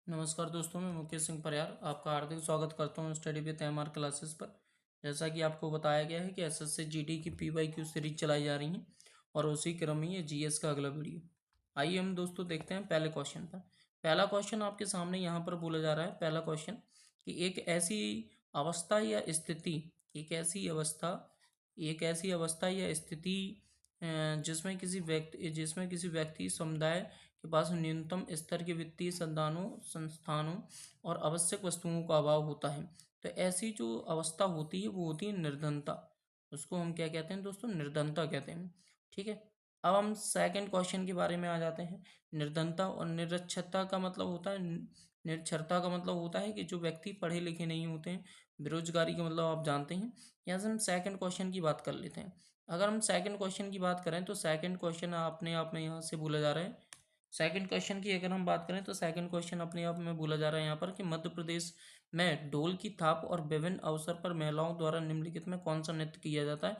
नमस्कार दोस्तों, मैं मुकेश सिंह परियार आपका हार्दिक स्वागत करता हूं स्टडी विद एमआर क्लासेस पर। जैसा कि आपको बताया गया है कि एसएससी जीडी की पीवाईक्यू सीरीज चलाई जा रही है और उसी क्रम में ये जीएस का अगला वीडियो। आइए हम दोस्तों देखते हैं पहले क्वेश्चन पर। पहला क्वेश्चन आपके सामने यहाँ पर बोला जा रहा है। पहला क्वेश्चन कि एक ऐसी अवस्था या स्थिति एक ऐसी अवस्था या स्थिति जिसमें किसी व्यक्ति समुदाय के पास न्यूनतम स्तर के वित्तीय संस्थानों और आवश्यक वस्तुओं का अभाव होता है। तो ऐसी जो अवस्था होती है वो होती है निर्धनता। उसको हम क्या कहते हैं दोस्तों? निर्धनता कहते हैं। ठीक है। अब हम सेकंड क्वेश्चन के बारे में आ जाते हैं। निर्धनता और निरक्षरता का मतलब होता है निरक्षरता का मतलब होता है कि जो व्यक्ति पढ़े लिखे नहीं होते हैं। बेरोजगारी का मतलब आप जानते हैं। यहाँ से हम सेकंड क्वेश्चन की बात कर लेते हैं। अगर हम सेकंड क्वेश्चन की बात करें तो सेकंड क्वेश्चन अपने आप में यहाँ से बोला जा रहा है। सेकंड क्वेश्चन की अगर हम बात करें तो सेकंड क्वेश्चन अपने आप में बोला जा रहा है यहाँ पर कि मध्य प्रदेश में ढोल की थाप और विभिन्न अवसर पर महिलाओं द्वारा निम्नलिखित में कौन सा नृत्य किया जाता है?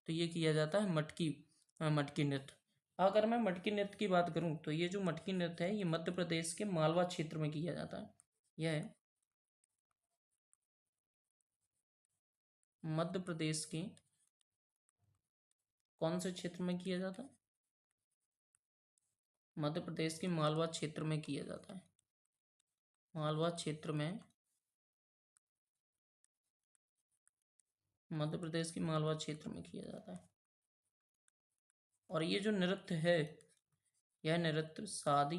तो ये किया जाता है मटकी नृत्य। अगर मैं मटकी नृत्य की बात करूं तो ये जो मटकी नृत्य है ये मध्य प्रदेश के मालवा क्षेत्र में किया जाता है। यह मध्य प्रदेश के कौन से क्षेत्र में किया जाता है? मध्य प्रदेश के मालवा क्षेत्र में किया जाता है। मालवा क्षेत्र में मध्य प्रदेश के मालवा क्षेत्र में किया जाता है। और ये जो नृत्य है यह नृत्य शादी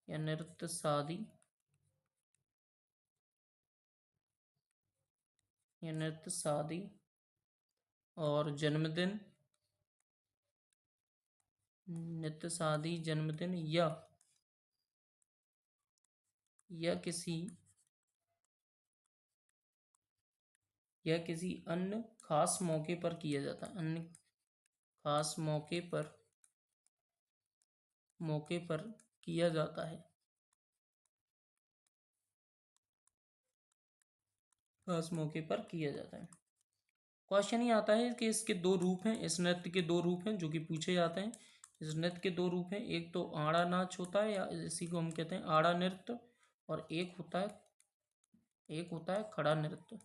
यह नृत्य शादी और जन्मदिन नृत्य शादी जन्मदिन या किसी अन्य खास मौके पर किया जाता है। अन्य खास मौके पर किया जाता है। खास मौके पर किया जाता है। क्वेश्चन ही आता है कि इसके दो रूप हैं। इस नृत्य के दो रूप हैं जो कि पूछे जाते हैं। इस नृत्य के दो रूप हैं। एक तो आड़ा नाच होता है या इसी को हम कहते हैं आड़ा नृत्य, और एक होता है खड़ा नृत्य।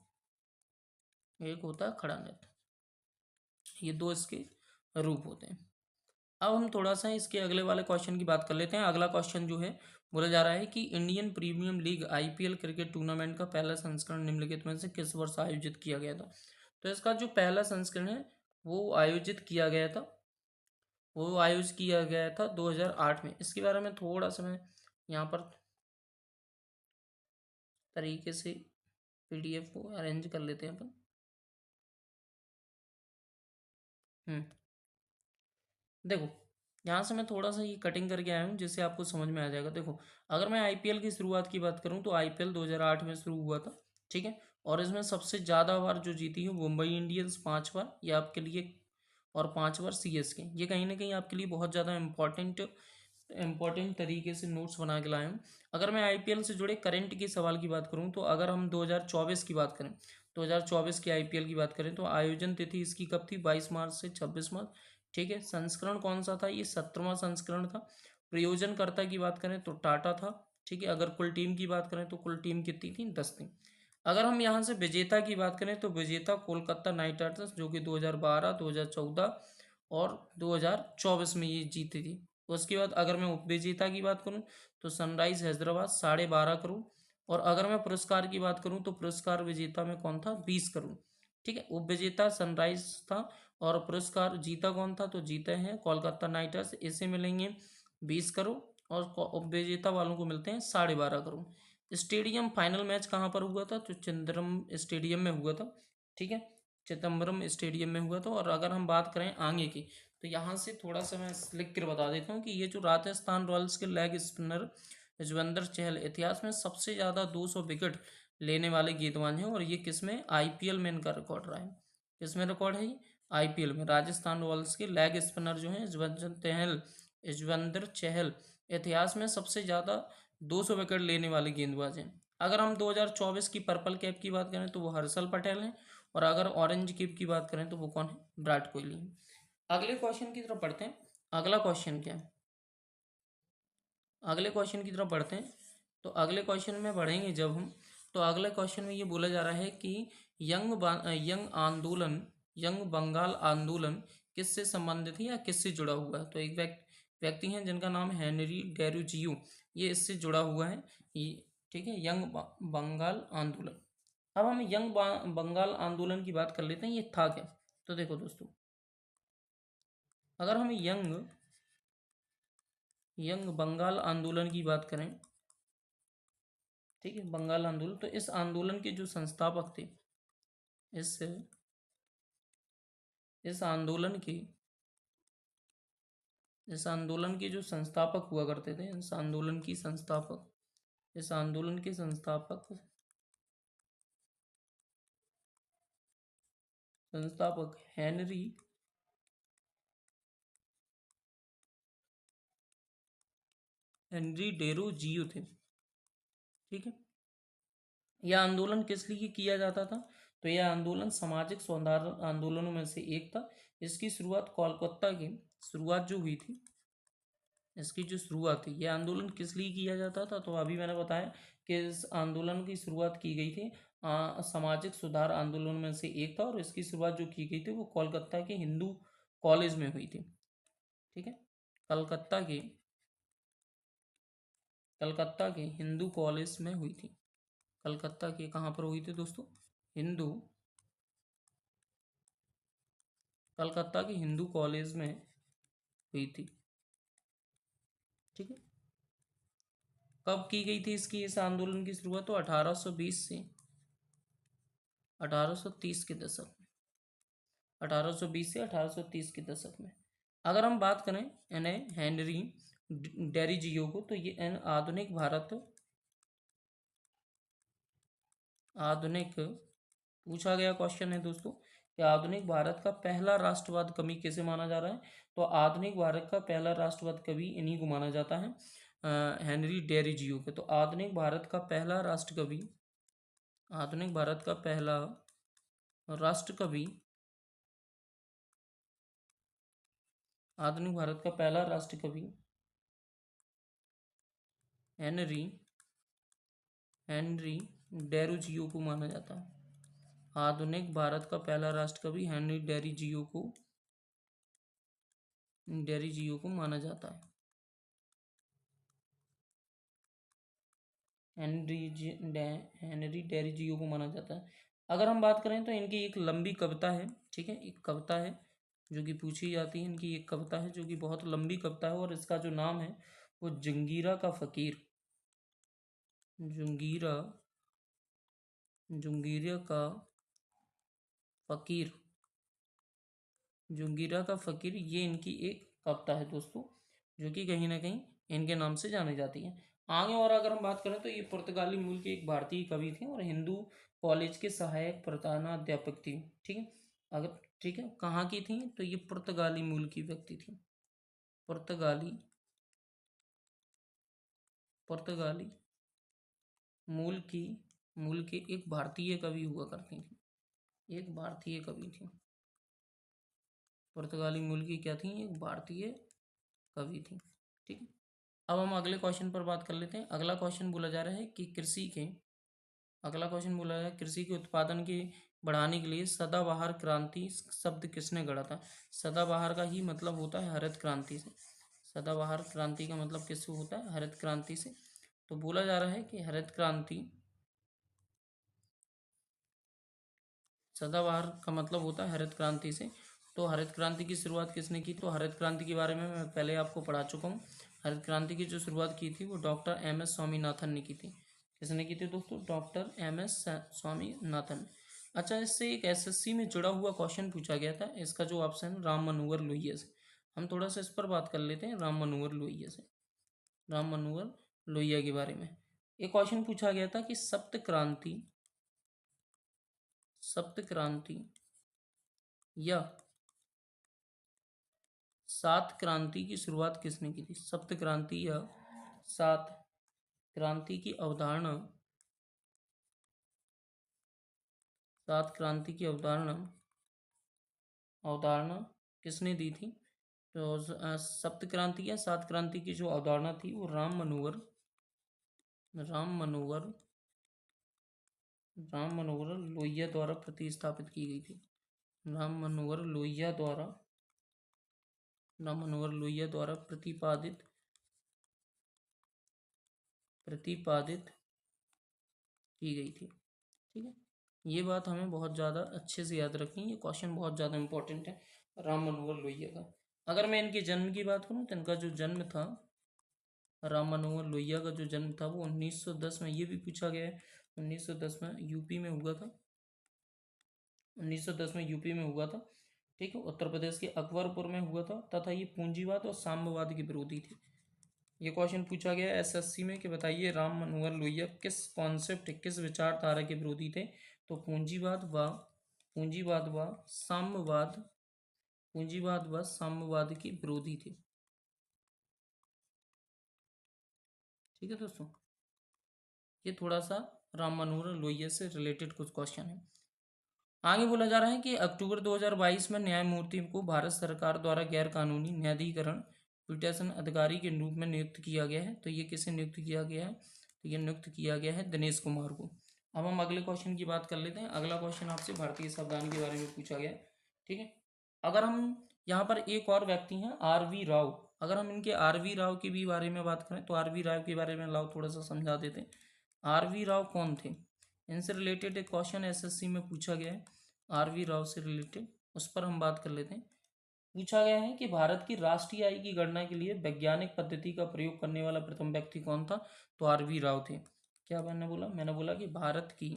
ये दो इसके रूप होते हैं। अब हम थोड़ा सा इसके अगले वाले क्वेश्चन की बात कर लेते हैं। अगला क्वेश्चन जो है बोला जा रहा है कि Indian premium league IPL cricket tournament का पहला संस्करण निम्नलिखित में से किस वर्ष आयोजित किया गया था? तो इसका जो पहला संस्करण है वो आयोजित किया गया था 2008 में। इसके बारे में थोड़ा सा मैं यहाँ पर तरीके से पीडीएफ को अरेंज कर लेते हैं अपन। हम्म देखो, यहाँ से मैं थोड़ा सा ये कटिंग करके आया हूँ जिससे आपको समझ में आ जाएगा। देखो, अगर मैं आईपीएल की शुरुआत की बात करूँ तो आईपीएल 2008 में शुरू हुआ था। ठीक है। और इसमें सबसे ज़्यादा बार जो जीती है मुंबई इंडियंस 5 बार, ये आपके लिए, और 5 बार सीएसके। ये कहीं ना कहीं आपके लिए बहुत ज़्यादा इंपॉर्टेंट तरीके से नोट्स बना के लाया हूँ। अगर मैं आईपीएल से जुड़े करंट के सवाल की बात करूँ तो अगर हम 2024 की बात करें, 2024 की आईपीएल की बात करें तो आयोजन तिथि इसकी कब थी? 22 मार्च से 26 मार्च। ठीक है। संस्करण कौन सा था? ये 17वां संस्करण था। प्रयोजनकर्ता की बात करें तो टाटा था। ठीक है। अगर कुल टीम की बात करें तो कुल टीम कितनी थी? 10 थी। अगर हम यहाँ से विजेता की बात करें तो विजेता कोलकाता नाइट राइडर्स, जो कि 2012, 2014 और 2024 में ये जीती थी। उसके बाद अगर मैं उपविजेता की बात करूं तो सनराइज हैदराबाद 12.5 करोड़। और अगर मैं पुरस्कार की बात करूं तो पुरस्कार विजेता में कौन था? 20 करोड़। ठीक है। उपविजेता सनराइज था और पुरस्कार जीता कौन था? तो जीते हैं कोलकाता नाइट राइडर्स। इसे मिलेंगे 20 करोड़ और उपविजेता वालों को मिलते हैं 12.5 करोड़। स्टेडियम फाइनल मैच कहाँ पर हुआ था? तो चिदम्बरम स्टेडियम में हुआ था। ठीक है। चिदम्बरम स्टेडियम में हुआ था। और अगर हम बात करें आगे की तो यहाँ से थोड़ा सा मैं लिख कर बता देता हूँ कि ये जो राजस्थान रॉयल्स के लेग स्पिनर युजवेंद्र चहल इतिहास में सबसे ज़्यादा 200 विकेट लेने वाले गेंदबाज हैं। और ये किस में? आईपीएल में इनका रिकॉर्ड रहा है। किस में रिकॉर्ड है ये? आईपीएल में। राजस्थान रॉयल्स के लेग स्पिनर जो हैं युजवेंद्र चहल इतिहास में सबसे ज़्यादा 200 विकेट लेने वाले गेंदबाज हैं। अगर हम 2024 की पर्पल कैप की बात करें तो वो हर्षल पटेल हैं। और अगर ऑरेंज कैप की बात करें तो वो कौन है? विराट कोहली है। अगले क्वेश्चन की तरफ पढ़ते हैं। अगला क्वेश्चन क्या है? अगले क्वेश्चन की तरफ बढ़ते हैं। तो अगले क्वेश्चन में बढ़ेंगे जब हम, तो अगले क्वेश्चन में ये बोला जा रहा है कि यंग बंगाल आंदोलन किससे संबंधित है या किससे जुड़ा हुआ है। तो एक व्यक्ति हैं जिनका नाम हेनरी डेरुजियो, ये इससे जुड़ा हुआ है ये। ठीक है, बंगाल आंदोलन। अब हम बंगाल आंदोलन की बात कर लेते हैं, ये था क्या। तो देखो दोस्तों, अगर हम यंग बंगाल आंदोलन की बात करें, ठीक है, बंगाल आंदोलन, तो इस आंदोलन के जो संस्थापक थे, इस इस आंदोलन के इस आंदोलन के जो संस्थापक हुआ करते थे, इस आंदोलन के संस्थापक हेनरी डेरोजियो थे। ठीक है, यह आंदोलन किस लिए किया जाता था। तो यह आंदोलन सामाजिक सुधार आंदोलनों में से एक था। इसकी शुरुआत कोलकाता की शुरुआत जो हुई थी, इसकी जो शुरुआत थी, यह आंदोलन किस लिए किया जाता था। तो अभी मैंने बताया कि इस आंदोलन की शुरुआत की गई थी सामाजिक सुधार आंदोलन में से एक था, और इसकी शुरुआत जो की गई थी वो कोलकाता के हिंदू कॉलेज में हुई थी। ठीक है, कलकत्ता के कलकत्ता के हिंदू कॉलेज में हुई थी। कलकत्ता के कहाँ पर हुई थी दोस्तों, हिंदू कलकत्ता के हिंदू कॉलेज में हुई थी। ठीक है, कब की गई थी इस आंदोलन की शुरुआत। तो 1820 से 1830 के दशक में, 1820 से 1830 के दशक में। अगर हम बात करें इन्हें हेनरी डेरिजियो को, तो ये इन आधुनिक पूछा गया क्वेश्चन है दोस्तों कि आधुनिक भारत का पहला राष्ट्रवाद कवि किसे माना जा रहा है। तो आधुनिक भारत का पहला राष्ट्रवाद कवि इन्हीं को माना जाता है, हेनरी डेरिजियो के। तो आधुनिक भारत का पहला राष्ट्रकवि आधुनिक भारत का पहला राष्ट्रकवि हेनरी हेनरी डेरुजियो को माना जाता है। आधुनिक भारत का पहला राष्ट्रकवि हेनरी डेरिजियो को माना जाता है। हेनरी डेरिजियो को माना जाता है। अगर हम बात करें तो इनकी एक लंबी कविता है, ठीक है, एक कविता है जो कि पूछी जाती है। इनकी एक कविता है जो कि बहुत लंबी कविता है, और इसका जो नाम है वो जंगीरा का फकीर, जंगीरा जंगीरा का फकीर जंगीरा का फकीर, ये इनकी एक कविता है दोस्तों, जो कि कहीं ना कहीं इनके नाम से जानी जाती है। आगे और अगर हम बात करें तो ये पुर्तगाली मूल के एक भारतीय कवि थे और हिंदू कॉलेज के सहायक प्रधानाध्यापक थी। ठीक है, अगर ठीक है, कहाँ की थी, तो ये पुर्तगाली मूल की व्यक्ति थी। पुर्तगाली पुर्तगाली मूल की मूल के एक भारतीय कवि हुआ करती थी, एक भारतीय कवि थी। पुर्तगाली मूल की क्या थी, एक भारतीय कवि थी। ठीक है, अब हम अगले क्वेश्चन पर बात कर लेते हैं। अगला क्वेश्चन बोला जा रहा है कि कृषि के उत्पादन के बढ़ाने के लिए सदाबहार क्रांति शब्द किसने गढ़ा था। सदाबहार का ही मतलब होता है हरित क्रांति से। सदाबहार क्रांति का मतलब किससे होता है, हरित क्रांति से। तो बोला जा रहा है कि सदाबहार का मतलब होता है हरित क्रांति से। तो हरित क्रांति की शुरुआत किसने की। तो हरित क्रांति के बारे में मैं पहले आपको पढ़ा चुका हूँ। हरित क्रांति की जो शुरुआत की थी वो डॉक्टर एम एस स्वामीनाथन ने की थी। किसने की थी दोस्तों, डॉक्टर एम एस स्वामीनाथन। अच्छा, इससे एक एसएससी में जुड़ा हुआ क्वेश्चन पूछा गया था। इसका जो ऑप्शन राम मनोहर लोहिया से, हम थोड़ा सा इस पर बात कर लेते हैं राम मनोहर लोहिया से। राम मनोहर लोहिया के बारे में एक क्वेश्चन पूछा गया था कि सप्त क्रांति या सात क्रांति की शुरुआत किसने की थी। सप्त क्रांति या सात क्रांति की अवधारणा सात क्रांति की अवधारणा किसने दी थी। तो सप्त क्रांति या सात क्रांति की जो अवधारणा थी वो राम मनोहर लोहिया द्वारा प्रतिस्थापित की गई थी। राम मनोहर लोहिया द्वारा प्रतिपादित की गई थी। ठीक है, ये बात हमें बहुत ज़्यादा अच्छे से याद रखनी है, ये क्वेश्चन बहुत ज़्यादा इंपॉर्टेंट है राम मनोहर लोहिया का। अगर मैं इनके जन्म की बात करूँ तो इनका जो जन्म था, राम मनोहर लोहिया का जो जन्म था वो 1910 में, ये भी पूछा गया है, 1910 में यूपी में हुआ था। 1910 में यूपी में हुआ था। ठीक है, उत्तर प्रदेश के अकबरपुर में हुआ था तथा ये पूंजीवाद और साम्यवाद के विरोधी थे। ये क्वेश्चन पूछा गया एसएससी में कि बताइए राम मनोहर लोहिया किस कॉन्सेप्ट, किस विचारधारा के विरोधी थे। तो पूंजीवाद व साम्यवाद के विरोधी थे। ठीक है दोस्तों, ये थोड़ा सा राम मनोहर लोहिया से रिलेटेड कुछ क्वेश्चन है। आगे बोला जा रहा है कि अक्टूबर 2022 में न्यायमूर्ति को भारत सरकार द्वारा गैर कानूनी न्यायाधिकरण पीठासन अधिकारी के रूप में नियुक्त किया गया है। तो ये किसे नियुक्त किया गया है? तो ये नियुक्त किया गया है दिनेश कुमार को। अब हम अगले क्वेश्चन की बात कर लेते हैं। अगला क्वेश्चन आपसे भारतीय संविधान के बारे में पूछा गया है। ठीक है, अगर हम यहाँ पर एक और व्यक्ति हैं आर.वी. राव, अगर हम इनके आर.वी. राव के भी बारे में बात करें तो आर.वी. राव के बारे में लाओ थोड़ा सा समझा देते हैं। आर.वी. राव कौन थे? इनसे रिलेटेड एक क्वेश्चन एसएससी में पूछा गया है, आर.वी. राव से रिलेटेड, उस पर हम बात कर लेते हैं। पूछा गया है कि भारत की राष्ट्रीय आय की गणना के लिए वैज्ञानिक पद्धति का प्रयोग करने वाला प्रथम व्यक्ति कौन था? तो आर.वी. राव थे। क्या मैंने बोला कि भारत की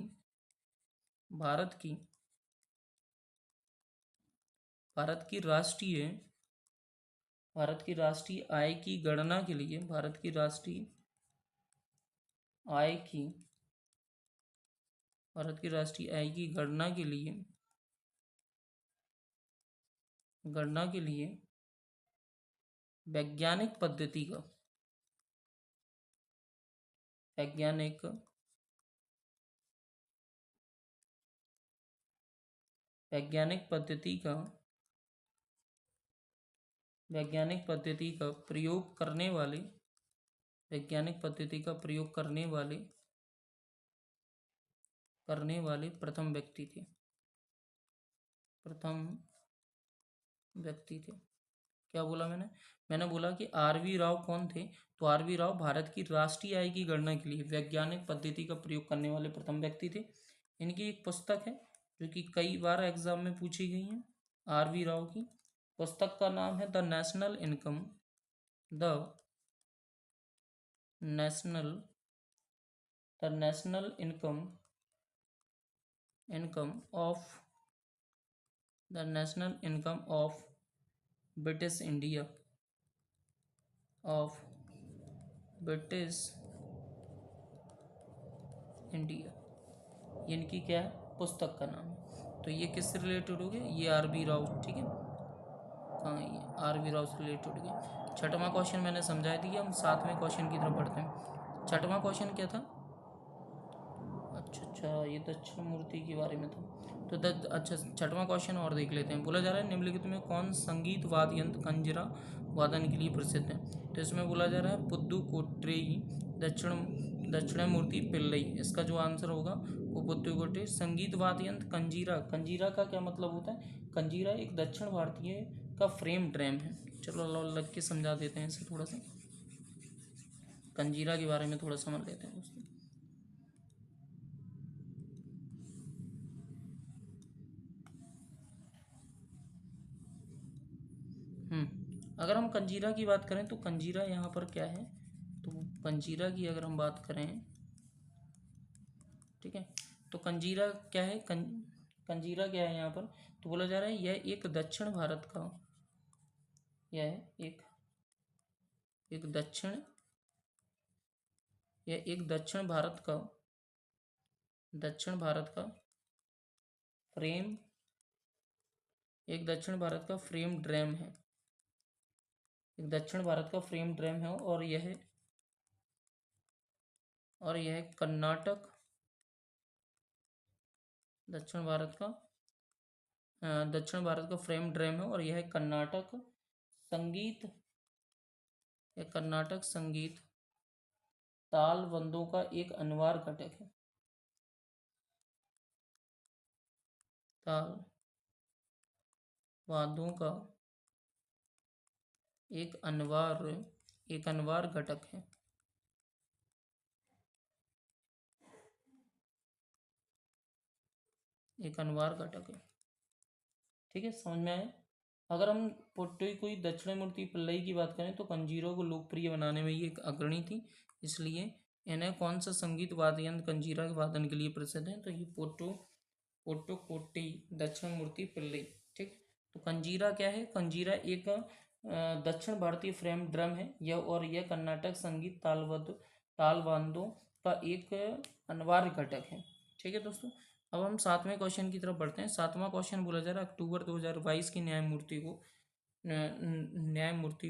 भारत की राष्ट्रीय आय की गणना के लिए भारत की राष्ट्रीय आय की गणना के लिए वैज्ञानिक पद्धति का प्रयोग करने वाले प्रथम व्यक्ति थे। क्या बोला मैंने बोला कि आर.वी. राव कौन थे? तो आर.वी. राव भारत की राष्ट्रीय आय की गणना के लिए वैज्ञानिक पद्धति का प्रयोग करने वाले प्रथम व्यक्ति थे। इनकी एक पुस्तक है जो कि कई बार एग्जाम में पूछी गई है। आर.वी. राव की पुस्तक का नाम है the national income of British India ये इनकी क्या है? पुस्तक का नाम है। तो ये किससे रिलेटेड हो गया? ये आर.वी. राव। ठीक है, कहाँ है ये? आर.वी. राव से रिलेटेड हो गया। छठवां क्वेश्चन मैंने समझा दिया, हम सातवें क्वेश्चन की तरफ बढ़ते हैं। छठवां क्वेश्चन क्या था? अच्छा, ये दक्षिण मूर्ति के बारे में था। तो अच्छा, छठवां क्वेश्चन और देख लेते हैं। बोला जा रहा है निम्नलिखित में कौन संगीत वाद्य यंत्र कंजरा वादन के लिए प्रसिद्ध है? तो इसमें बोला जा रहा है पुद्दु कोट्टेई दक्षिणामूर्ति पिल्लई। इसका जो आंसर होगा वो पुद्दु कोट्टेई। संगीत वाद्य यंत्र कंजीरा, कंजीरा का क्या मतलब होता है? कंजीरा एक दक्षिण भारतीय का फ्रेम ड्रम है। चलो लग के समझा देते हैं इसे थोड़ा सा, कंजीरा के बारे में थोड़ा समझ लेते हैं दोस्तों। अगर हम कंजीरा की बात करें तो कंजीरा यहाँ पर क्या है? तो कंजीरा की अगर हम बात करें, ठीक है, तो कंजीरा क्या है? कंजीरा क्या है यहाँ पर? तो बोला जा रहा है यह एक दक्षिण भारत का एक दक्षिण यह एक दक्षिण भारत का फ्रेम दक्षिण भारत का फ्रेम ड्रम है। एक दक्षिण भारत का फ्रेम ड्रम है और यह कर्नाटक दक्षिण भारत का फ्रेम ड्रम है और यह कर्नाटक संगीत या कर्नाटक संगीत तालबंदों का एक अनिवार्य घटक है। ताल वाद्यों का एक अनिवार्य घटक है। एक अनिवार्य घटक है। ठीक है, समझ में आया। अगर हम पोट्टुई दक्षिणामूर्ति पिल्लई की बात करें तो कंजीरों को लोकप्रिय बनाने में ये एक अग्रणी थी, इसलिए इन्हें कौन सा संगीत वाद्य यंत्र कंजीरा के वादन के लिए प्रसिद्ध है, तो ये पोट्टुकोट्टी दक्षिणामूर्ति पिल्लई। ठीक, तो कंजीरा क्या है? कंजीरा एक दक्षिण भारतीय फ्रेम ड्रम है यह कर्नाटक संगीत तालवाद्यों का एक अनिवार्य घटक है। ठीक है दोस्तों, अब हम 7वें क्वेश्चन की तरफ बढ़ते हैं। 7वां क्वेश्चन बोला जा रहा है अक्टूबर 2022 की न्यायमूर्ति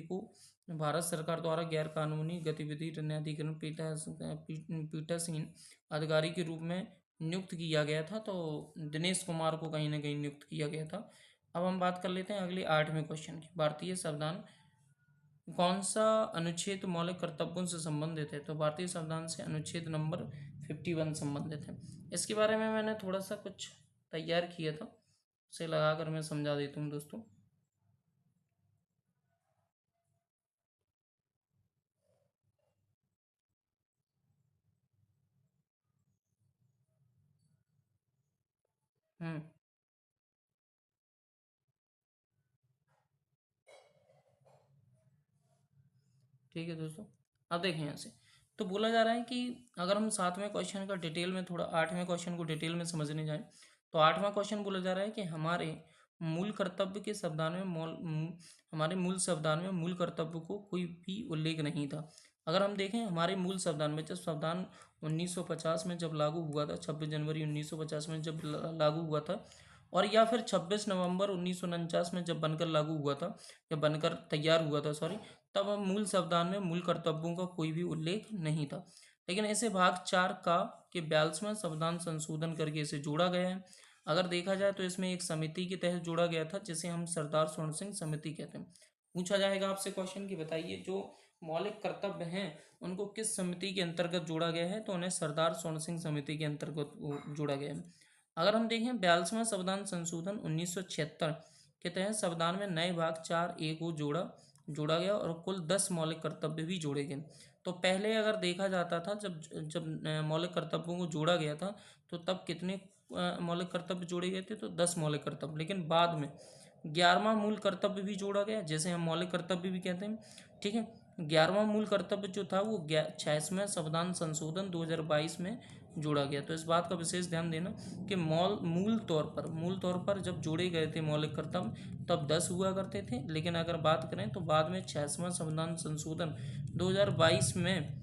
को भारत सरकार द्वारा गैर कानूनी गतिविधि न्यायाधिकरण पीठासीन अधिकारी के रूप में नियुक्त किया गया था, तो दिनेश कुमार को कहीं ना कहीं नियुक्त किया गया था। अब हम बात कर लेते हैं अगले 8वें क्वेश्चन की। भारतीय संविधान कौन सा अनुच्छेद मौलिक कर्तव्यों से संबंधित है, तो भारतीय संविधान से अनुच्छेद नंबर 51 संबंधित है। इसके बारे में मैंने थोड़ा सा कुछ तैयार किया था, उसे लगाकर मैं समझा देता हूँ दोस्तों। हम्म ठीक है दोस्तों, अब देखें यहाँ से। तो बोला जा रहा है कि अगर हम 7वें क्वेश्चन का डिटेल में थोड़ा 8वें क्वेश्चन को डिटेल में समझने जाएं, तो 8वां क्वेश्चन बोला जा रहा है कि हमारे मूल कर्तव्य के संविधान में हमारे मूल संविधान में मूल कर्तव्य को कोई भी उल्लेख नहीं था। अगर हम देखें हमारे मूल संविधान में, जब संविधान 1950 में जब लागू हुआ था, 26 जनवरी 1950 में जब लागू हुआ था, और या फिर 26 नवंबर 1949 में जब बनकर लागू हुआ था, या बनकर तैयार हुआ था, सॉरी, तब हम मूल संविधान में मूल कर्तव्यों का कोई भी उल्लेख नहीं था। लेकिन इसे भाग 4 का के 42वें संविधान संशोधन करके इसे जोड़ा गया है। अगर देखा जाए तो इसमें एक समिति के तहत जोड़ा गया था, जिसे हम सरदार स्वर्ण सिंह समिति कहते हैं। पूछा जाएगा आपसे क्वेश्चन की बताइए जो मौलिक कर्तव्य हैं उनको किस समिति के अंतर्गत जोड़ा गया है, तो उन्हें सरदार स्वर्ण सिंह समिति के अंतर्गत जोड़ा गया है। अगर हम देखें 42वां संविधान संशोधन 1976 के तहत संविधान में नए भाग 4A को जोड़ा गया और कुल 10 मौलिक कर्तव्य भी जोड़े गए। तो पहले अगर देखा जाता था, जब जब मौलिक कर्तव्यों को जोड़ा गया था, तो तब कितने मौलिक कर्तव्य जोड़े गए थे, तो 10 मौलिक कर्तव्य। लेकिन बाद में 11वां मूल कर्तव्य भी जोड़ा गया, जैसे हम मौलिक कर्तव्य भी कहते हैं। ठीक है, 11वां मूल कर्तव्य जो था वो 86वें संविधान संशोधन 2022 में जोड़ा गया। तो इस बात का विशेष ध्यान देना कि मूल तौर पर जब जोड़े गए थे मौलिक कर्तव्य तब 10 हुआ करते थे, लेकिन अगर बात करें तो बाद में 86वां संविधान संशोधन 2022 में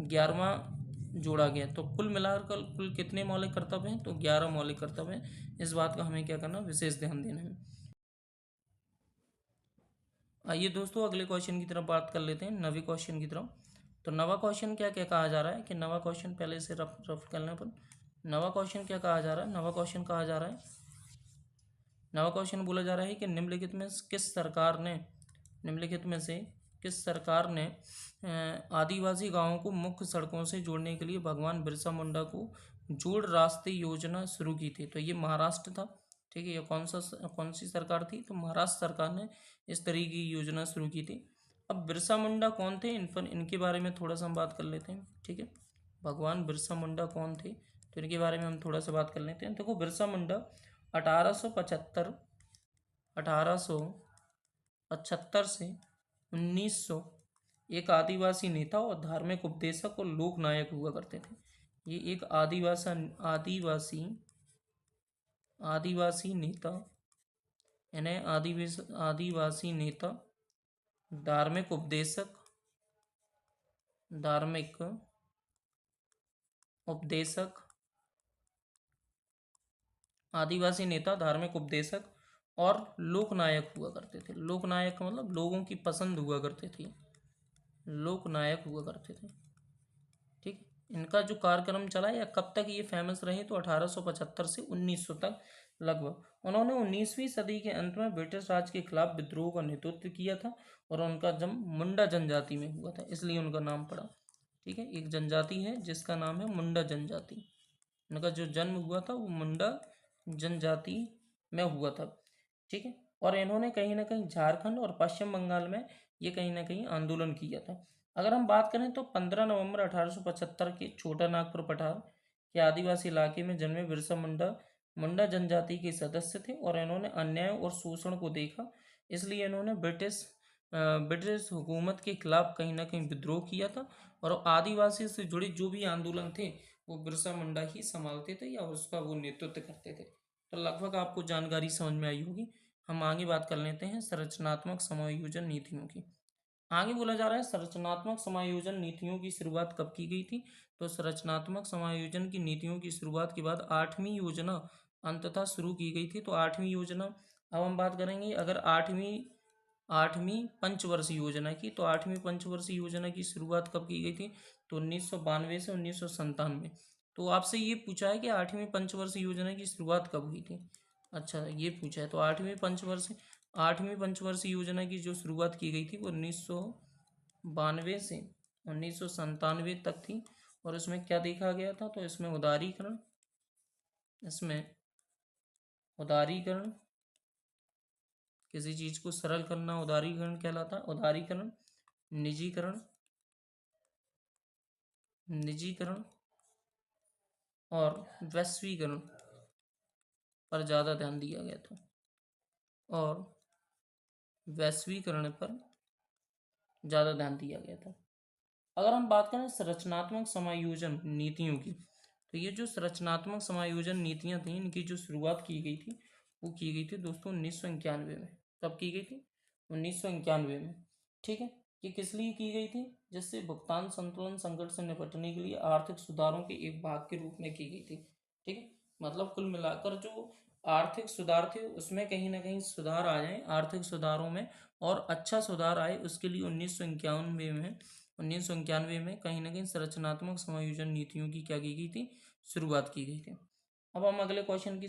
11वां जोड़ा गया। तो कुल मिलाकर कुल कितने मौलिक कर्तव्य हैं, तो 11 मौलिक कर्तव्य हैं। इस बात का हमें क्या करना, विशेष ध्यान देना है। आइए दोस्तों अगले क्वेश्चन की तरफ बात कर लेते हैं, नवे क्वेश्चन की तरफ। तो नवा क्वेश्चन क्या क्या कहा जा रहा है कि नवा क्वेश्चन पहले से रफ रफ कर लें अपन। नवा क्वेश्चन क्या कहा जा रहा है, नवा क्वेश्चन कहा जा रहा है, नवा क्वेश्चन बोला जा रहा है कि निम्नलिखित में से किस सरकार ने आदिवासी गांवों को मुख्य सड़कों से जोड़ने के लिए भगवान बिरसा मुंडा को जोड़ रास्ते योजना शुरू की थी। तो ये महाराष्ट्र था। ठीक है, ये कौन सी सरकार थी, तो महाराष्ट्र सरकार ने इस तरीके की योजना शुरू की थी। अब बिरसा मुंडा कौन थे, इनके बारे में थोड़ा सा हम बात कर लेते हैं। ठीक है, भगवान बिरसा मुंडा कौन थे, तो इनके बारे में हम थोड़ा सा बात कर लेते हैं। देखो बिरसा मुंडा 1875 1875 से 1900 एक आदिवासी नेता और धार्मिक उपदेशक और लोक नायक हुआ करते थे। ये एक आदिवासी आदिवासी नेता, इन्हें आदिवासी नेता, धार्मिक उपदेशक धार्मिक उपदेशक आदिवासी नेता, धार्मिक उपदेशक और लोकनायक हुआ करते थे। लोकनायक का मतलब लोगों की पसंद हुआ करते थे, लोकनायक हुआ करते थे। ठीक, इनका जो कार्यक्रम चला या कब तक ये फेमस रहे, तो 1875 से 1900 तक लगभग उन्होंने 19वीं सदी के अंत में ब्रिटिश राज के खिलाफ विद्रोह का नेतृत्व किया था और उनका जन्म मुंडा जनजाति में हुआ था, इसलिए उनका नाम पड़ा। ठीक है, एक जनजाति है जिसका नाम है मुंडा जनजाति। उनका जो जन्म हुआ था वो मुंडा जनजाति में हुआ था। ठीक है, और इन्होंने कहीं ना कहीं झारखंड और पश्चिम बंगाल में ये कहीं ना कहीं आंदोलन किया था। अगर हम बात करें तो 15 नवंबर 1875 के छोटा नागपुर पठार के आदिवासी इलाके में जन्मे बिरसा मुंडा मुंडा जनजाति के सदस्य थे और इन्होंने अन्याय और शोषण को देखा, इसलिए इन्होंने ब्रिटिश हुकूमत के खिलाफ कहीं ना कहीं विद्रोह किया था। और आदिवासी से जुड़े जो भी आंदोलन थे वो बिरसा मुंडा ही संभालते थे या उसका वो नेतृत्व करते थे। तो लगभग आपको जानकारी समझ में आई होगी। हम आगे बात कर लेते हैं संरचनात्मक समायोजन नीतियों की। आगे बोला जा रहा है संरचनात्मक समायोजन नीतियों की शुरुआत कब की गई थी। तो संरचनात्मक समायोजन की नीतियों की शुरुआत के बाद आठवीं योजना अंततः शुरू की गई थी। तो आठवीं योजना, अब हम बात करेंगे अगर आठवीं आठवीं पंचवर्षीय योजना की, तो आठवीं पंचवर्षीय योजना की शुरुआत कब की गई थी। तो 1992 से 1997। तो आपसे ये पूछा है कि आठवीं पंचवर्षीय योजना की शुरुआत कब हुई थी। अच्छा, ये पूछा है तो आठवीं पंचवर्षीय योजना की जो शुरुआत की गई थी वो 1992 से 1997 तक थी। और इसमें क्या देखा गया था, तो इसमें उदारीकरण, किसी चीज को सरल करना उदारीकरण कहलाता है। उदारीकरण, निजीकरण निजीकरण और वैश्वीकरण पर ज़्यादा ध्यान दिया गया था। और वैश्वीकरण पर ज़्यादा ध्यान दिया गया था। अगर हम बात करें संरचनात्मक समायोजन नीतियों की, तो ये जो संरचनात्मक समायोजन नीतियां थी इनकी जो शुरुआत की गई थी वो की गई थी दोस्तों 1991 में। कब की गई थी, 1991 में। ठीक है, ये किस लिए की गई थी, जिससे भुगतान संतुलन संकट से निपटने के लिए आर्थिक सुधारों के एक भाग के रूप में की गई थी। ठीक है, मतलब कुल मिलाकर जो आर्थिक सुधार थे उसमें कहीं ना कहीं सुधार आ जाए आर्थिक सुधारों में, और अच्छा सुधार आए उसके लिए 1991 में कहीं ना कहीं संरचनात्मक समायोजन नीतियों की क्या की गई थी, शुरुआत की गई थी। अब हम अगले क्वेश्चन की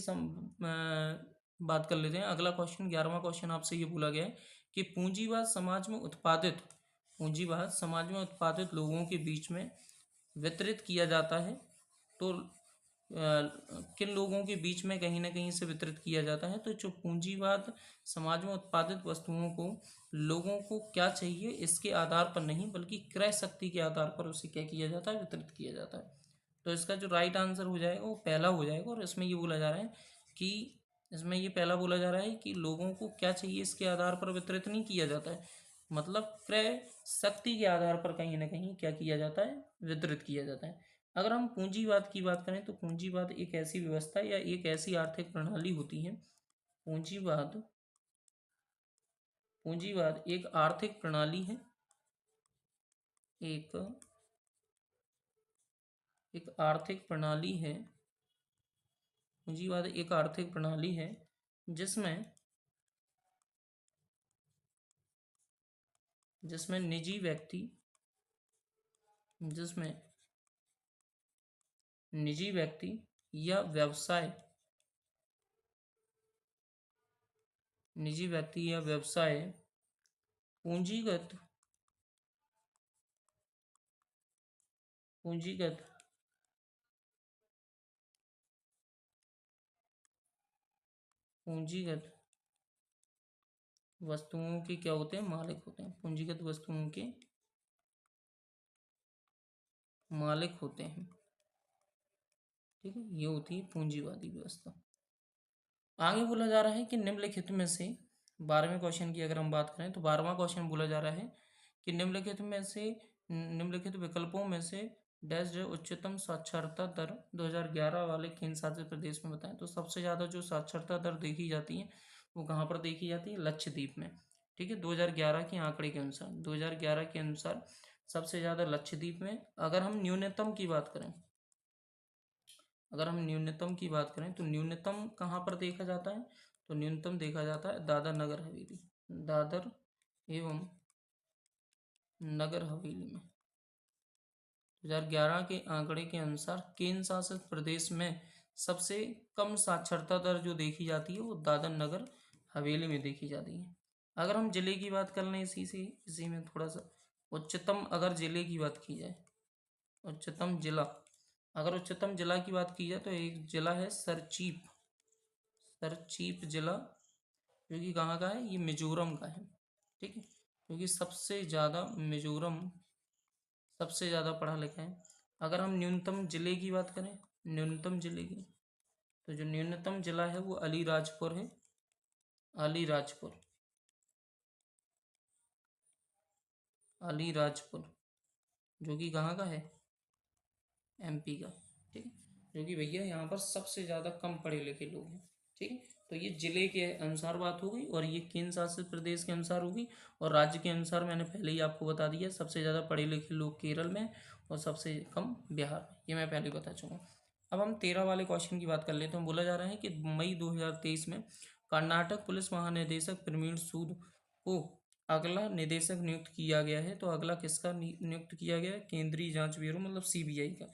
बात कर लेते हैं। अगला क्वेश्चन 11वां क्वेश्चन आपसे ये बोला गया है कि पूंजीवाद समाज में उत्पादित लोगों के बीच में वितरित किया जाता है। तो किन लोगों के बीच में कहीं ना कहीं से वितरित किया जाता है, तो जो पूंजीवाद समाज में उत्पादित वस्तुओं को लोगों को क्या चाहिए इसके आधार पर नहीं बल्कि क्रय शक्ति के आधार पर उसे क्या किया जाता है, वितरित किया जाता है। तो इसका जो राइट आंसर हो जाएगा वो पहला हो जाएगा। और इसमें ये पहला बोला जा रहा है कि लोगों को क्या चाहिए इसके आधार पर वितरित नहीं किया जाता है, मतलब क्रय शक्ति के आधार पर कहीं ना कहीं क्या किया जाता है, वितरित किया जाता है। अगर हम पूंजीवाद की बात करें तो पूंजीवाद एक ऐसी व्यवस्था या एक ऐसी आर्थिक प्रणाली होती है। पूंजीवाद पूंजीवाद एक आर्थिक प्रणाली है। एक एक आर्थिक प्रणाली है। पूंजीवाद एक आर्थिक प्रणाली है जिसमें जिसमें निजी व्यक्ति जिसमें निजी व्यक्ति या व्यवसाय निजी व्यक्ति या व्यवसाय पूंजीगत पूंजीगत पूंजीगत वस्तुओं के क्या होते हैं, मालिक होते हैं। पूंजीगत वस्तुओं के मालिक होते हैं। ठीक है, ये होती है पूंजीवादी व्यवस्था। आगे बोला जा रहा है कि निम्नलिखित में से 12वें क्वेश्चन की अगर हम बात करें तो 12वां क्वेश्चन बोला जा रहा है कि निम्नलिखित विकल्पों में से डैश जो उच्चतम साक्षरता दर 2011 वाले केंद्र शासित प्रदेश में बताएं। तो सबसे ज़्यादा जो साक्षरता दर देखी जाती है वो कहाँ पर देखी जाती है, लक्षद्वीप में। ठीक है, 2011 के आंकड़े के अनुसार 2011 के अनुसार सबसे ज़्यादा लक्षद्वीप में। अगर हम न्यूनतम की बात करें तो न्यूनतम कहाँ पर देखा जाता है, तो न्यूनतम देखा जाता है दादर नगर हवेली, दादर एवं नगर हवेली में। 2011 के आंकड़े के अनुसार केंद्र शासित प्रदेश में सबसे कम साक्षरता दर जो देखी जाती है वो दादर नगर हवेली में देखी जाती है। अगर हम जिले की बात कर लें इसी में थोड़ा सा उच्चतम अगर जिले की बात की जाए, उच्चतम जिला, अगर उच्चतम जिला की बात की जाए तो एक जिला है सरचीप, सरचीप जिला, जो कि कहाँ का है, ये मिजोरम का है। ठीक है, क्योंकि सबसे ज़्यादा मिजोरम सबसे ज़्यादा पढ़ा लिखा है। अगर हम न्यूनतम जिले की बात करें, न्यूनतम जिले की, तो जो न्यूनतम जिला है वो अलीराजपुर है, अलीराजपुर, अलीराजपुर, जो कि कहाँ का है, एमपी का। ठीक है, जो कि भैया यहाँ पर सबसे ज़्यादा कम पढ़े लिखे लोग हैं। ठीक है, तो ये जिले के अनुसार बात हो गई, और ये केंद्र शासित प्रदेश के अनुसार होगी, और राज्य के अनुसार मैंने पहले ही आपको बता दिया, सबसे ज़्यादा पढ़े लिखे लोग केरल में और सबसे कम बिहार में, ये मैं पहले बता चुका हूँ। अब हम 13 वाले क्वेश्चन की बात कर लेते हैं। बोला जा रहा है कि मई 2023 में कर्नाटक पुलिस महानिदेशक प्रवीण सूद को अगला निदेशक नियुक्त किया गया है। तो अगला किसका नियुक्त किया गया है, केंद्रीय जांच ब्यूरो मतलब सीबीआई का।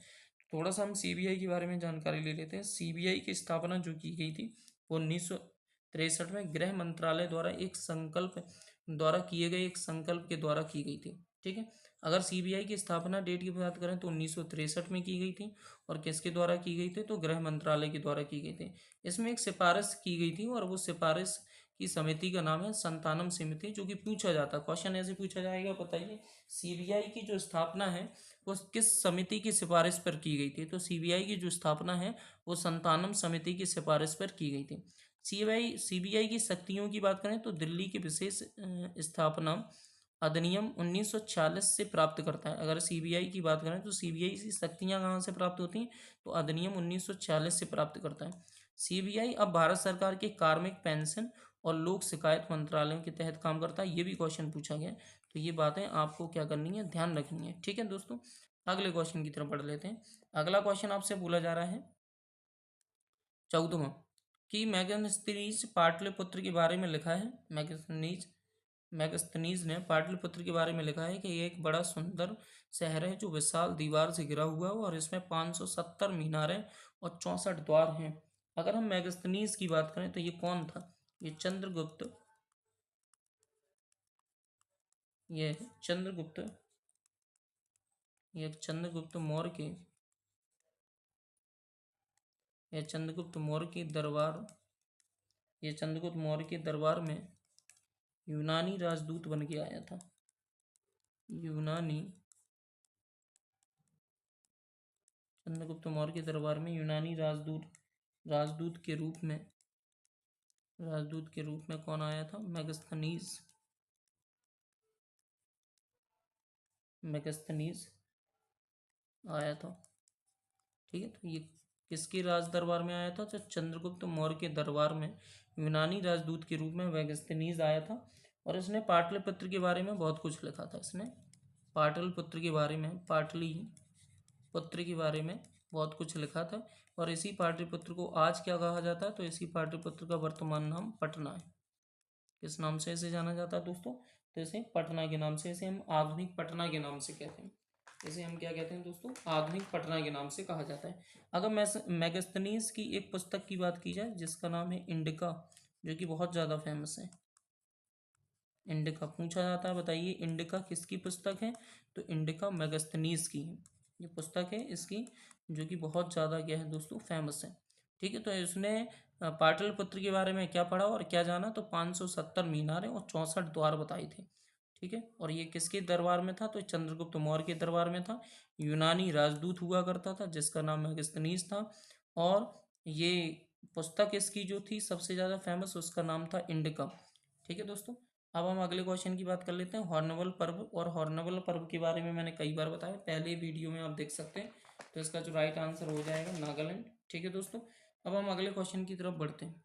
थोड़ा सा हम सीबीआई के बारे में जानकारी ले लेते हैं। सीबीआई की स्थापना जो की गई थी वो 1963 में गृह मंत्रालय द्वारा एक संकल्प द्वारा किए गए एक संकल्प के द्वारा की गई थी। ठीक है, अगर सीबीआई की स्थापना डेट की बात करें तो 1963 में की गई थी, और किसके द्वारा की गई थी, तो गृह मंत्रालय के द्वारा की गई थी। इसमें एक सिफारिश की गई थी, और वो सिफारिश की समिति का नाम है संतानम समिति। जो कि पूछा जाता, क्वेश्चन ऐसे पूछा जाएगा, बताइए सीबीआई की जो स्थापना है वो किस समिति की सिफारिश पर की गई थी। तो सीबीआई की जो स्थापना है वो संतानम समिति की सिफारिश पर की गई थी। सीबीआई की शक्तियों की बात करें तो दिल्ली के विशेष स्थापना अधिनियम 1946 से प्राप्त करता है। अगर सीबीआई की बात करें तो सीबीआई की शक्तियां कहाँ से प्राप्त होती हैं, तो अधिनियम 1946 से प्राप्त करता है। सीबीआई अब भारत सरकार के कार्मिक, पेंशन और लोक शिकायत मंत्रालयों के तहत काम करता है। ये भी क्वेश्चन पूछा गया है, तो ये बातें आपको क्या करनी है, ध्यान रखनी है। ठीक है दोस्तों, अगले क्वेश्चन की तरफ बढ़ लेते हैं। अगला क्वेश्चन आपसे बोला जा रहा है 14वां, कि मैगस्थनीज पाटलिपुत्र के बारे में लिखा है। मैगस्थनीज ने पाटलिपुत्र के बारे में लिखा है कि ये एक बड़ा सुंदर शहर है जो विशाल दीवार से घिरा हुआ है, और इसमें 570 मीनारें और 64 द्वार हैं। अगर हम मैगस्थनीज की बात करें तो ये कौन था, ये चंद्रगुप्त, ये चंद्रगुप्त, ये चंद्रगुप्त मौर्य के, ये चंद्रगुप्त मौर्य के दरबार, ये चंद्रगुप्त मौर्य के दरबार में यूनानी राजदूत बन के आया था। यूनानी, चंद्रगुप्त मौर्य के दरबार में यूनानी राजदूत के रूप में, राजदूत के रूप में कौन आया था, मेगस्थनीज, मेगस्थनीज आया था। ठीक है, तो ये किसके राज दरबार में आया था, तो चंद्रगुप्त मौर्य के दरबार में यूनानी राजदूत के रूप में मेगस्थनीज आया था। और इसने पाटलिपुत्र के बारे में बहुत कुछ लिखा था। इसने पाटलिपुत्र के बारे में, पाटलिपुत्र के बारे में बहुत कुछ लिखा था। और इसी पाटलिपुत्र को आज क्या कहा जाता है, तो इसी पाटलिपुत्र का वर्तमान नाम पटना है। किस नाम से इसे जाना जाता है दोस्तों, तो इसे पटना के नाम से, इसे हम आधुनिक पटना के नाम से कहते हैं। इसे हम क्या कहते हैं दोस्तों, आधुनिक पटना के नाम से कहा जाता है। अगर मैगस्थनीज की एक पुस्तक की बात की जाए जिसका नाम है इंडिका, जो कि बहुत ज़्यादा फेमस है। इंडिका पूछा जाता है, बताइए इंडिका किसकी पुस्तक है, तो इंडिका मैगस्थनीज की है। ये पुस्तक है इसकी, जो कि बहुत ज़्यादा क्या है दोस्तों, फेमस है। ठीक है, तो इसने पाटलिपुत्र के बारे में क्या पढ़ा और क्या जाना, तो 570 मीनारें और 64 द्वार बताए थे। ठीक है, और ये किसके दरबार में था, तो चंद्रगुप्त मौर्य के दरबार में था। यूनानी राजदूत हुआ करता था जिसका नाम मैगस्थनीज था। और ये पुस्तक इसकी जो थी सबसे ज़्यादा फेमस, उसका नाम था इंडिका। ठीक है दोस्तों, अब हम अगले क्वेश्चन की बात कर लेते हैं, हॉर्नबिल पर्व। और हॉर्नबिल पर्व के बारे में मैंने कई बार बताया, पहले वीडियो में आप देख सकते हैं। तो इसका जो राइट आंसर हो जाएगा नागालैंड। ठीक है दोस्तों, अब हम अगले क्वेश्चन की तरफ बढ़ते हैं।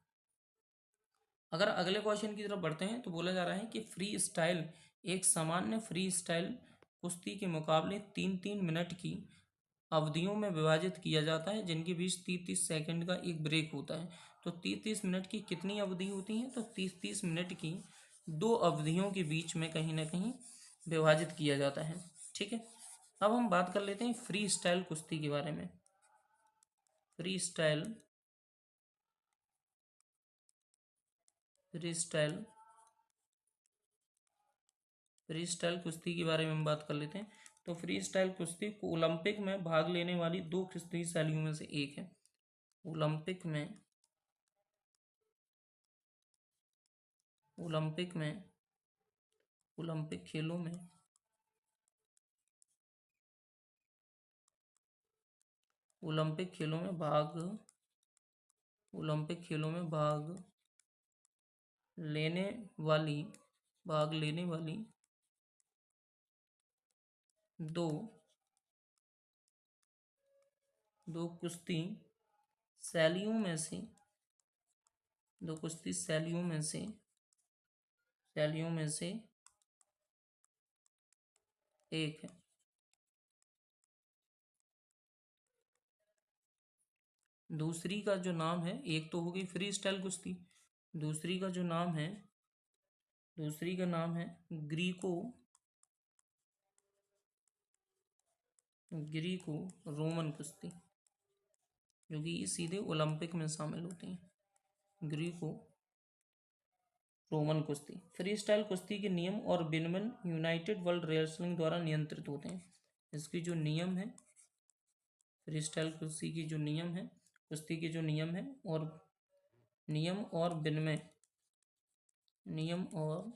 अगर अगले क्वेश्चन की तरफ बढ़ते हैं तो बोला जा रहा है कि फ्री स्टाइल, एक सामान्य फ्री स्टाइल कुश्ती के मुकाबले 3-3 मिनट की अवधियों में विभाजित किया जाता है, जिनके बीच 30-30 सेकंड का एक ब्रेक होता है। तो 30-30 मिनट की कितनी अवधि होती है, तो 30-30 मिनट की दो अवधियों के बीच में कहीं ना कहीं विभाजित किया जाता है। ठीक है, अब हम बात कर लेते हैं फ्री स्टाइल कुश्ती के बारे में। Free style free style free style कुश्ती के बारे में हम बात कर लेते हैं। तो फ्री स्टाइल कुश्ती ओलंपिक में भाग लेने वाली दो कुश्ती शैलियों में से एक है। ओलंपिक में ओलंपिक में ओलंपिक खेलों में ओलंपिक खेलों में भाग ओलंपिक खेलों में लेने वाली भाग लेने वाली दो दो कुश्ती शैलियों में से दो कुश्ती शैलियों में से एक है। दूसरी का जो नाम है, एक तो हो गई फ्री स्टाइल कुश्ती, दूसरी का जो नाम है दूसरी का नाम है ग्रीको ग्रीको रोमन कुश्ती, जो कि सीधे ओलंपिक में शामिल होती हैं। ग्रीको रोमन कुश्ती। फ्री स्टाइल कुश्ती के नियम और विनियमन यूनाइटेड वर्ल्ड रेसलिंग द्वारा नियंत्रित होते हैं। इसकी जो नियम है, फ्री स्टाइल कुश्ती की जो नियम है, कुश्ती के जो नियम और विनिमय नियम और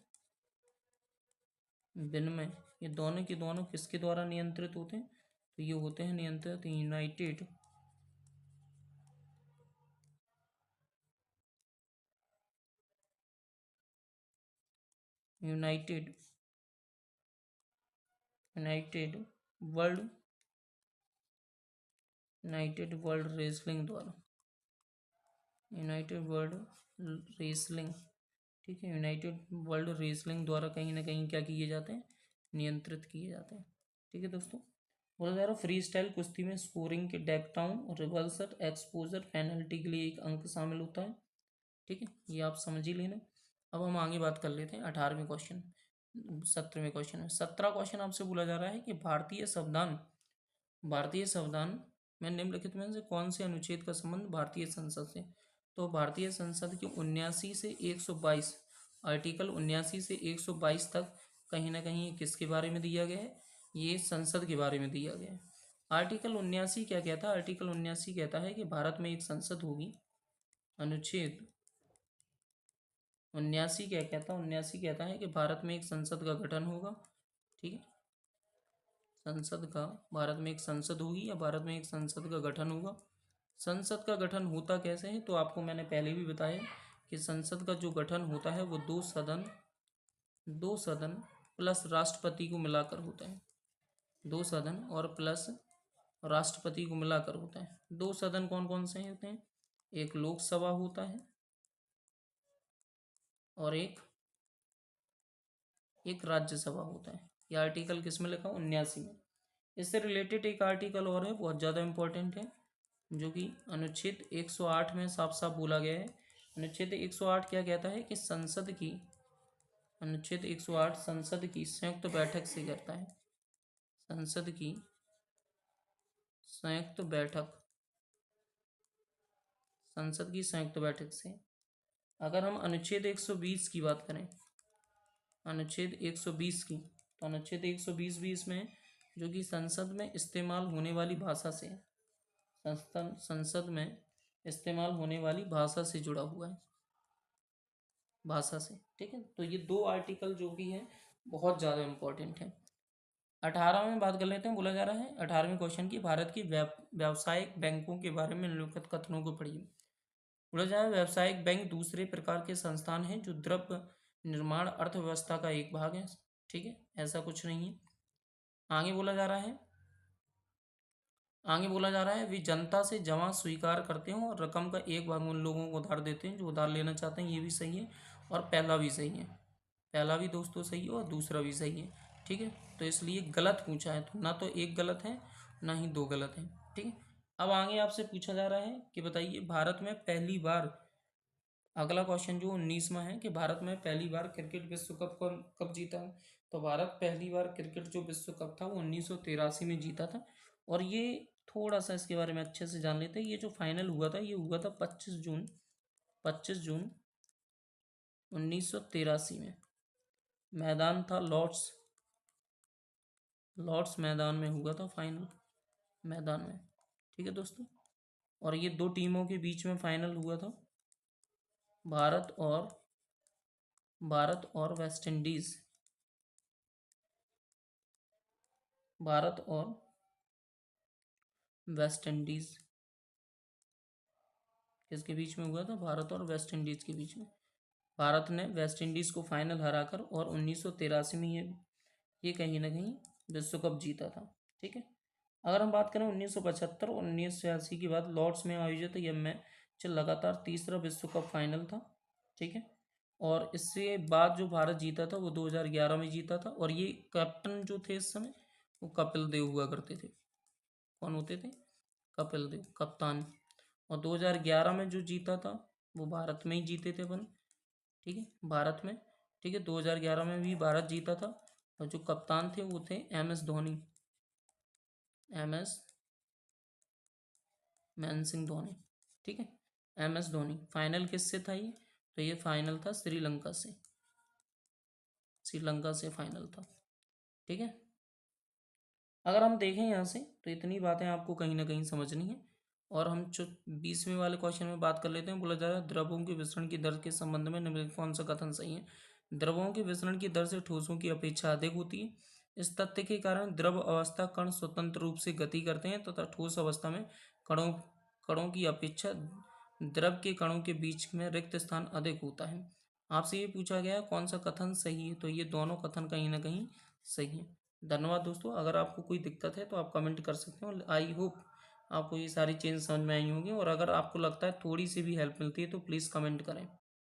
विनिमय ये दोनों के दोनों किसके द्वारा नियंत्रित होते हैं? तो ये होते हैं नियंत्रित United United world United world wrestling द्वारा यूनाइटेड वर्ल्ड रेसलिंग ठीक है, यूनाइटेड वर्ल्ड रेसलिंग द्वारा कहीं ना कहीं क्या किए जाते हैं? नियंत्रित किए जाते हैं। ठीक है दोस्तों, बोला जा रहा फ्री स्टाइल कुश्ती में स्कोरिंग के डेकडाउन, रिवर्सल, एक्सपोजर, पेनल्टी के लिए एक अंक शामिल होता है। ठीक है, ये आप समझ ही लेना। अब हम आगे बात कर लेते हैं 18वें क्वेश्चन 17वें क्वेश्चन में। 17 क्वेश्चन आपसे बोला जा रहा है कि भारतीय संविधान में निम्नलिखित में से कौन से अनुच्छेद का संबंध भारतीय संसद से? तो भारतीय संसद के 79 से 122, आर्टिकल 79 से 122 तक कहीं ना कहीं किसके बारे में दिया गया है? ये संसद के बारे में दिया गया है। आर्टिकल 79 क्या कहता है? आर्टिकल 79 कहता है कि भारत में एक संसद होगी। अनुच्छेद 79 क्या कहता है? 79 कहता है कि भारत में एक संसद का गठन होगा। ठीक है, भारत में एक संसद होगी या भारत में एक संसद का गठन होगा। संसद का गठन होता कैसे है? तो आपको मैंने पहले भी बताया कि संसद का जो गठन होता है वो दो सदन प्लस राष्ट्रपति को मिलाकर होता है। दो सदन और प्लस राष्ट्रपति को मिलाकर होता है। दो सदन कौन कौन से होते हैं? एक लोकसभा होता है और एक राज्यसभा होता है। यह आर्टिकल किस में लिखा? 79 में। इससे रिलेटेड एक आर्टिकल और है, बहुत ज़्यादा इंपॉर्टेंट है, जो कि अनुच्छेद 108 में साफ साफ बोला गया है। अनुच्छेद 108 क्या कहता है कि अनुच्छेद 108 संसद की संयुक्त बैठक से करता है। संसद की संयुक्त बैठक संसद की संयुक्त बैठक से। अगर हम अनुच्छेद 120 की बात करें, अनुच्छेद 120 की, तो अनुच्छेद 120 भी इसमें है, जो कि संसद में इस्तेमाल होने वाली भाषा से संसद में इस्तेमाल होने वाली भाषा से जुड़ा हुआ है, भाषा से। ठीक है, तो ये दो आर्टिकल जो भी हैं बहुत ज़्यादा इंपॉर्टेंट है। 18 में बात कर लेते हैं। बोला जा रहा है 18वें क्वेश्चन की, भारत की व्यावसायिक बैंकों के बारे में निम्नलिखित कथनों को पढ़िए। बोला जा रहा है व्यावसायिक बैंक दूसरे प्रकार के संस्थान हैं जो द्रव्य निर्माण अर्थव्यवस्था का एक भाग है। ठीक है, ऐसा कुछ नहीं है। आगे बोला जा रहा है वे जनता से जमा स्वीकार करते हैं और रकम का एक भाग उन लोगों को उधार देते हैं जो उधार लेना चाहते हैं। ये भी सही है और पहला भी सही है। पहला भी दोस्तों सही है और दूसरा भी सही है। ठीक है, तो इसलिए गलत पूछा है, तो ना तो एक गलत है ना ही दो गलत है। ठीक है, अब आगे आपसे पूछा जा रहा है कि बताइए भारत में पहली बार, अगला क्वेश्चन जो 19वां है कि भारत में पहली बार क्रिकेट विश्व कप कब जीता है? तो भारत पहली बार क्रिकेट जो विश्व कप था वो 1983 में जीता था। और ये थोड़ा सा इसके बारे में अच्छे से जान लेते हैं। ये जो फाइनल हुआ था ये हुआ था 25 जून 1983 में। मैदान था लॉर्ड्स, लॉर्ड्स मैदान में हुआ था फाइनल, मैदान में। ठीक है दोस्तों, और ये दो टीमों के बीच में फाइनल हुआ था, भारत और वेस्ट इंडीज, भारत और वेस्ट इंडीज, किसके बीच में हुआ था? भारत और वेस्ट इंडीज के बीच में। भारत ने वेस्ट इंडीज को फाइनल हराकर और 1983 में ये कहीं ना कहीं विश्व कप जीता था। ठीक है, अगर हम बात करें 1975 और 1986 के बाद लॉर्ड्स में आयोजित यह मैच लगातार तीसरा विश्व कप फाइनल था। ठीक है, और इससे बाद जो भारत जीता था वो 2011 में जीता था, और ये कैप्टन जो थे इस समय वो कपिल देव हुआ करते थे। कौन होते थे? कपिल देव कप्तान। और 2011 में जो जीता था वो भारत में ही जीते थे अपन। ठीक है, भारत में। ठीक है, 2011 में भी भारत जीता था, और जो कप्तान थे वो थे M S Dhoni, M S Mahendra Singh Dhoni. ठीक है, एम एस धोनी। फाइनल किससे था ये? तो ये फाइनल था श्रीलंका से, श्रीलंका से फाइनल था। ठीक है, अगर हम देखें यहाँ से तो इतनी बातें आपको कहीं ना कहीं समझनी है। और हम जो 20वें वाले क्वेश्चन में बात कर लेते हैं। बोला जा रहा है द्रवों के विसरण की दर के संबंध में निम्नलिखित कौन सा कथन सही है? द्रवों के विसरण की दर से ठोसों की अपेक्षा अधिक होती है। इस तथ्य के कारण द्रव अवस्था कण स्वतंत्र रूप से गति करते हैं तथा ठोस अवस्था में कणों कणों की अपेक्षा द्रव के कणों के बीच में रिक्त स्थान अधिक होता है। आपसे ये पूछा गया कौन सा कथन सही है, तो ये दोनों कथन कहीं ना कहीं सही है। धन्यवाद दोस्तों, अगर आपको कोई दिक्कत है तो आप कमेंट कर सकते हो। आई होप आपको ये सारी चीज़ें समझ में आई होंगी, और अगर आपको लगता है थोड़ी सी भी हेल्प मिलती है तो प्लीज़ कमेंट करें।